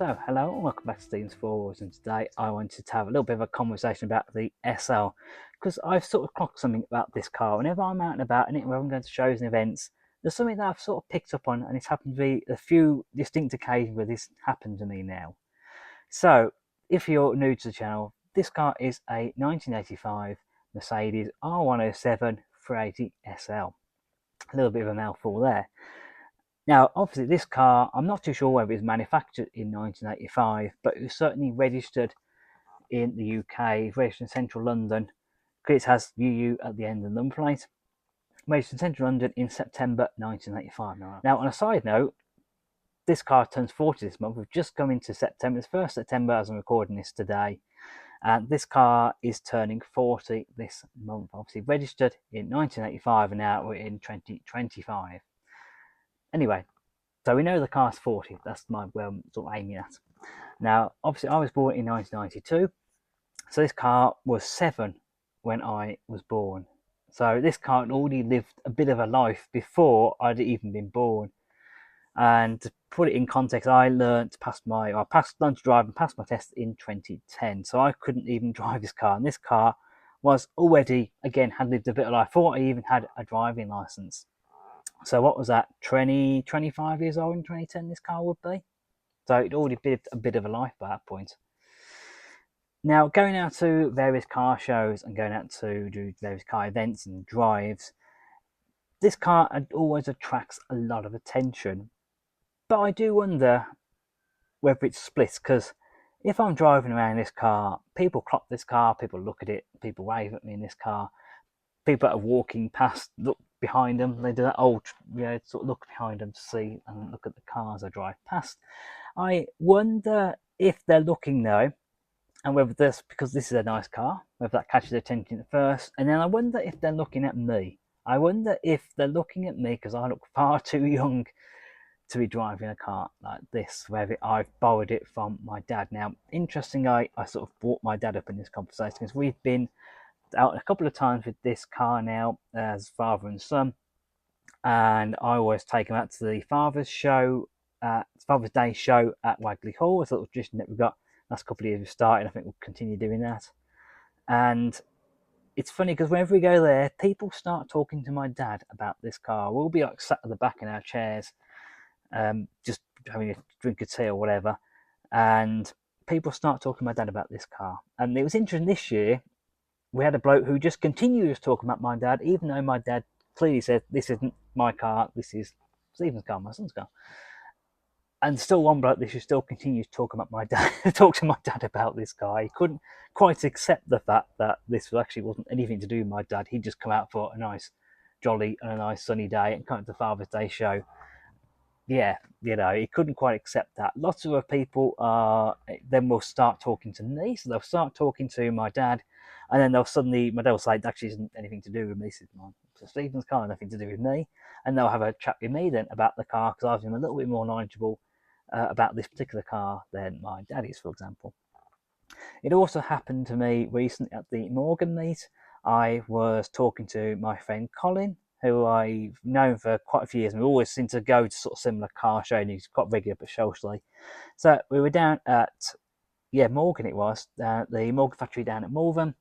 So, hello and welcome back to Steven's Forwards, and today I wanted to have a little bit of a conversation about the SL, because I've sort of clocked something about this car. Whenever I'm out and about and whenever I'm going to shows and events, there's something that I've sort of picked up on, and it's happened to be a few distinct occasions where this happened to me now. So, if you're new to the channel, this car is a 1985 Mercedes R107 380 SL. A little bit of a mouthful there. Now, obviously, this car, I'm not too sure whether it was manufactured in 1985, but it was certainly registered in the UK, registered in central London, because it has UU at the end of the number plate. Registered in central London in September 1985. Now, on a side note, this car turns 40 this month. We've just come into September. It's 1st September as I'm recording this today. And this car is turning 40 this month. Obviously, registered in 1985, and now we're in 2025. Anyway, so we know the car's 40. That's my where I'm sort of aiming at. Now, obviously, I was born in 1992, so this car was 7 when I was born. So this car had already lived a bit of a life before I'd even been born. And to put it in context, I learned to drive and passed my test in 2010. So I couldn't even drive this car, and this car was already, again, had lived a bit of life before I even had a driving license. So what was that, 25 years old in 2010 this car would be? So it'd already been a bit of a life by that point. Now, going out to various car shows and going out to do various car events and drives, this car always attracts a lot of attention. But I do wonder whether it's split, because if I'm driving around this car, people clock this car, people look at it, people wave at me in this car. People that are walking past look behind them. They do that old, sort of look behind them to see and look at the cars I drive past. I wonder if they're looking though, and whether this, because this is a nice car, whether that catches their attention at first. And then I wonder if they're looking at me. I wonder if they're looking at me because I look far too young to be driving a car like this, whether I've borrowed it from my dad. Now, interesting, I sort of brought my dad up in this conversation because we've been out a couple of times with this car now as father and son, and I always take him out to the Father's Day show at Wagley Hall. It's a little tradition that we've got last couple of years. We've started, I think we'll continue doing that. And it's funny because whenever we go there, people start talking to my dad about this car. We'll be like sat at the back in our chairs, just having a drink of tea or whatever, and people start talking to my dad about this car. And it was interesting this year, we had a bloke who just continues talking about my dad, even though my dad clearly said, this isn't my car, this is Stephen's car, my son's car. And still one bloke who still continues talking about my dad, talk to my dad about this car. He couldn't quite accept the fact that this actually wasn't anything to do with my dad. He'd just come out for a nice jolly and a nice sunny day and come to the Father's Day show. Yeah, he couldn't quite accept that. Lots of other people then will start talking to me, so they'll start talking to my dad, and then my dad will say, it actually isn't anything to do with me, this is mine. So Stephen's car, nothing to do with me, and they'll have a chat with me then about the car, because I've been a little bit more knowledgeable about this particular car than my dad is, for example. It also happened to me recently at the Morgan meet. I was talking to my friend Colin, who I've known for quite a few years, and we always seem to go to sort of similar car shows, and he's quite regular at Shelsley. So we were down at, Morgan it was, the Morgan factory down at Malvern,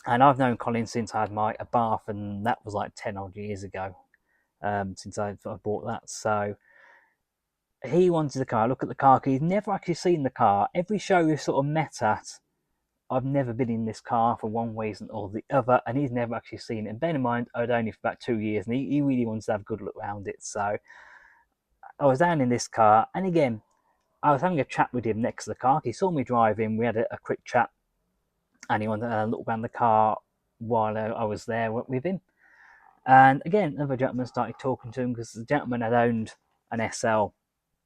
and I've known Colin since I had a Bath, and that was like 10 odd years ago, since I bought that. So he wanted the car, look at the car, because he's never actually seen the car. Every show we've sort of met at, I've never been in this car for one reason or the other, and he's never actually seen it. And bear in mind, I'd only for about 2 years, and he really wants to have a good look around it. So I was down in this car, and again, I was having a chat with him next to the car. He saw me driving, we had a quick chat, and he wanted to look around the car while I was there with him. And again, another gentleman started talking to him, because the gentleman had owned an SL,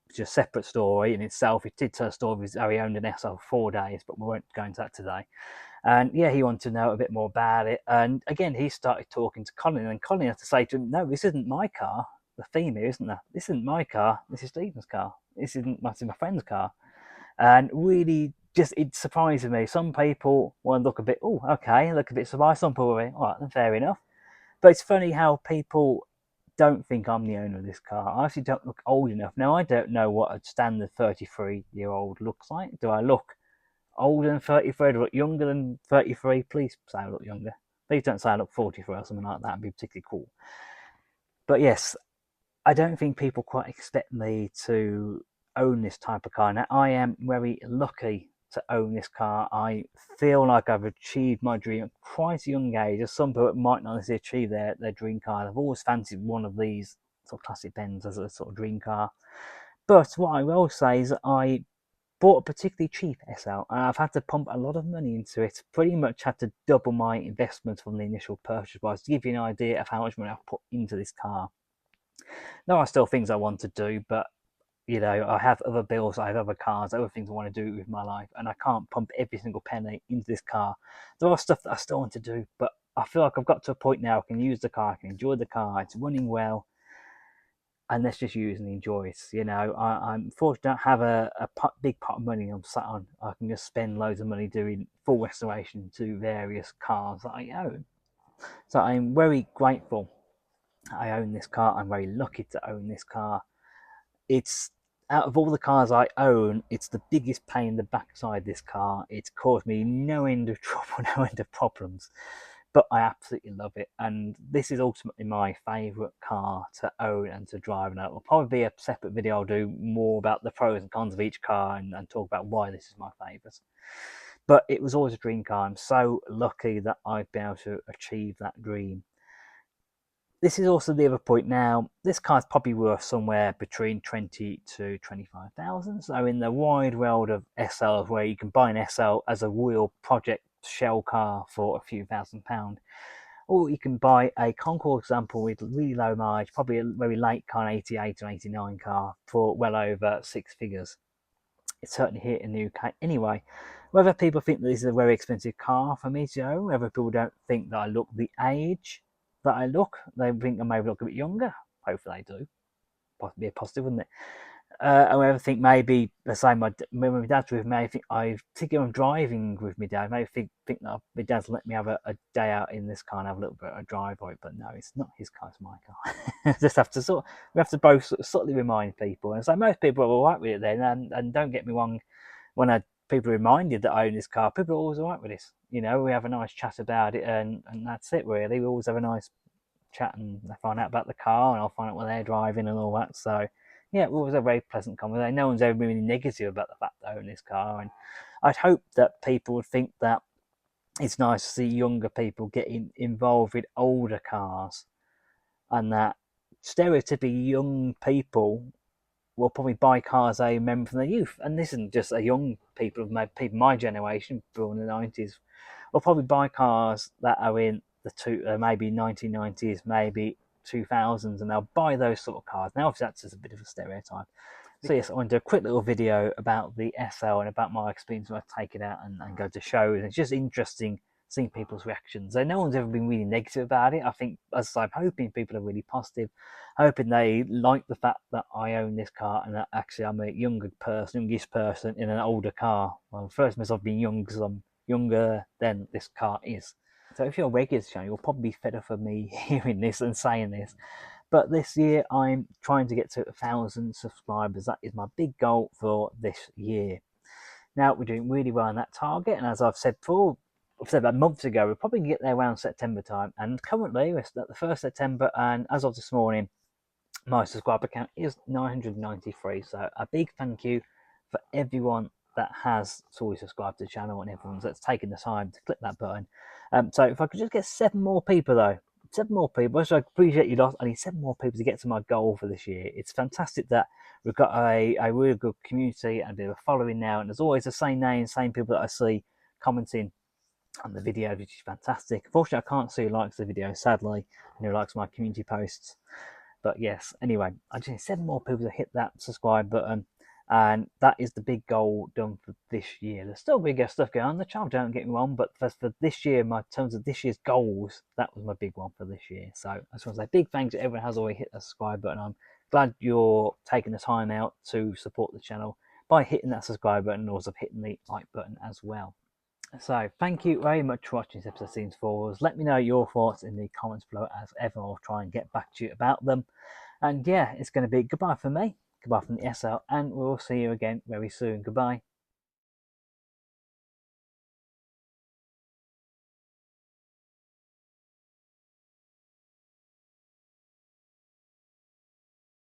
which is a separate story in itself. He did tell a story of how he owned an SL for 4 days, but we won't go into that today. And yeah, he wanted to know a bit more about it. And again, he started talking to Colin, and Colin had to say to him, no, this isn't my car. The theme here, isn't there? This isn't my car. This is Stephen's car. This isn't my friend's car. And really, it surprises me. Some people want to look a bit, look a bit surprised. Some people are, all right, then fair enough. But it's funny how people don't think I'm the owner of this car. I actually don't look old enough. Now, I don't know what a standard 33-year-old looks like. Do I look older than 33? Do I look younger than 33? Please say I look younger. Please don't say I look 43 or something like that. It'd be particularly cool. But yes, I don't think people quite expect me to own this type of car. Now, I am very lucky to own this car. I feel like I've achieved my dream at quite a young age. As some people might not necessarily achieve their dream car. I've always fancied one of these sort of classic Benz as a sort of dream car. But what I will say is that I bought a particularly cheap SL, and I've had to pump a lot of money into it. Pretty much had to double my investment from the initial purchase price to give you an idea of how much money I've put into this car. There are still things I want to do, but I have other bills, I have other cars, other things I want to do with my life, and I can't pump every single penny into this car. There are stuff that I still want to do, but I feel like I've got to a point now I can use the car, I can enjoy the car, it's running well, and let's just use and enjoy it. I'm fortunate to have a big pot of money I'm sat on. I can just spend loads of money doing full restoration to various cars that I own. So I'm very grateful I own this car. I'm very lucky to own this car. It's out of all the cars I own, it's the biggest pain in the backside, this car. It's caused me no end of trouble, no end of problems. But I absolutely love it. And this is ultimately my favourite car to own and to drive. And it'll probably be a separate video. I'll do more about the pros and cons of each car and talk about why this is my favourite. But it was always a dream car. I'm so lucky that I've been able to achieve that dream. This is also the other point now. This car is probably worth somewhere between 20 to 25,000. So in the wide world of SLs, where you can buy an SL as a real project shell car for a few £1,000, or you can buy a Concours example with really low mileage, probably a very late car, an 88 or 89 car, for well over six figures. It's certainly here in the UK anyway. Whether people think that this is a very expensive car for me to own, whether people don't think that I look the age that I look, they think I maybe look a bit younger. Hopefully they do. Possibly a positive, wouldn't it? I ever think maybe, let's say when my dad's with me, I think particularly I'm driving with my dad, maybe think that my dad's let me have a day out in this car and have a little bit of a drive on it, but no, it's not his car, it's my car. Just have to we have to both subtly remind people, and so most people are all right with it then, and don't get me wrong, when people are reminded that I own this car, people are always all right with this. We have a nice chat about it, and that's it really. We always have a nice chat, and they find out about the car, and I'll find out what they're driving and all that. So yeah, it was a very pleasant conversation. No one's ever been really negative about the fact that I own this car, and I'd hope that people would think that it's nice to see younger people getting involved with older cars, and that stereotypically young people will probably buy cars they remember from their youth. And this isn't just a young people my generation, born in the 90s, will probably buy cars that are in the maybe 1990s, maybe 2000s, and they'll buy those sort of cars. Now, obviously, that's just a bit of a stereotype. So yes, I want to do a quick little video about the SL and about my experience when I take it out and go to shows. And it's just interesting seeing people's reactions. So no one's ever been really negative about it. I think, as I'm hoping people are really positive, hoping they like the fact that I own this car and that actually I'm a youngest person in an older car. Well, first myself being young because I'm younger than this car is. So if you're a regular to the channel, you'll probably be fed up of me hearing this and saying this. But this year, I'm trying to get to 1,000 subscribers. That is my big goal for this year. Now, we're doing really well on that target. And as I've said before, I've said about months ago, we'll probably get there around September time. And currently, we're at the 1st September. And as of this morning, my subscriber count is 993. So a big thank you for everyone that has always subscribed to the channel and everyone that's taken the time to click that button. So if I could just get 7 more people, though. 7 more people, so I appreciate you lot. I need 7 more people to get to my goal for this year. It's fantastic that we've got a really good community and a bit of a following now, and there's always the same names, same people that I see commenting on the video, which is fantastic. Unfortunately, I can't see who likes the video, sadly, and who likes my community posts. But yes, anyway, I just need 7 more people to hit that subscribe button, and that is the big goal done for this year. There's still bigger stuff going on the channel, don't get me wrong, but for this year, in terms of this year's goals, that was my big one for this year. So I just want to say big thanks to everyone who has already hit the subscribe button. I'm glad you're taking the time out to support the channel by hitting that subscribe button and also hitting the like button as well. So thank you very much for watching this episode of Scenes Forwards. Let me know your thoughts in the comments below, as ever. I'll try and get back to you about them. And yeah, it's going to be goodbye from me, goodbye from the SL, and we'll see you again very soon. Goodbye.